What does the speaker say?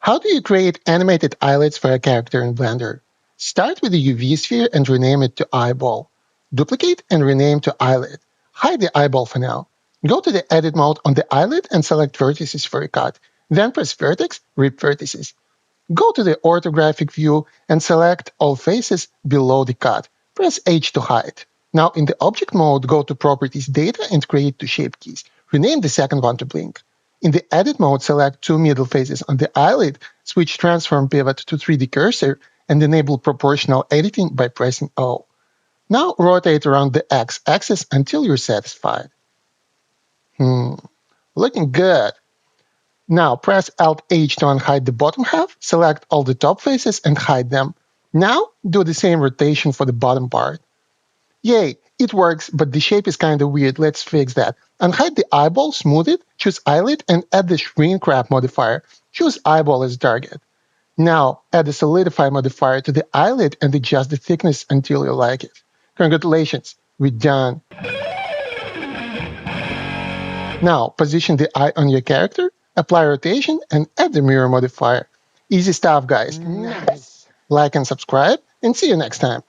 How do you create animated eyelids for a character in Blender? Start with the UV sphere and rename it to eyeball. Duplicate and rename to eyelid. Hide the eyeball for now. Go to the edit mode on the eyelid and select vertices for a cut. Then press vertex, rip vertices. Go to the orthographic view and select all faces below the cut. Press H to hide. Now in the object mode, go to properties data and create two shape keys. Rename the second one to blink. In the edit mode, select two middle faces on the eyelid, switch transform pivot to 3D cursor, and enable proportional editing by pressing O. Now rotate around the X-axis until you're satisfied. Looking good. Now press Alt-H to unhide the bottom half, select all the top faces and hide them. Now do the same rotation for the bottom part. Yay, it works, but the shape is kinda weird, let's fix that. Unhide the eyeball, smooth it, choose eyelid, and add the shrink wrap modifier. Choose eyeball as target. Now add the solidify modifier to the eyelid and adjust the thickness until you like it. Congratulations, we're done. Now position the eye on your character, apply rotation, and add the mirror modifier. Easy stuff, guys. Nice. Like and subscribe, and see you next time.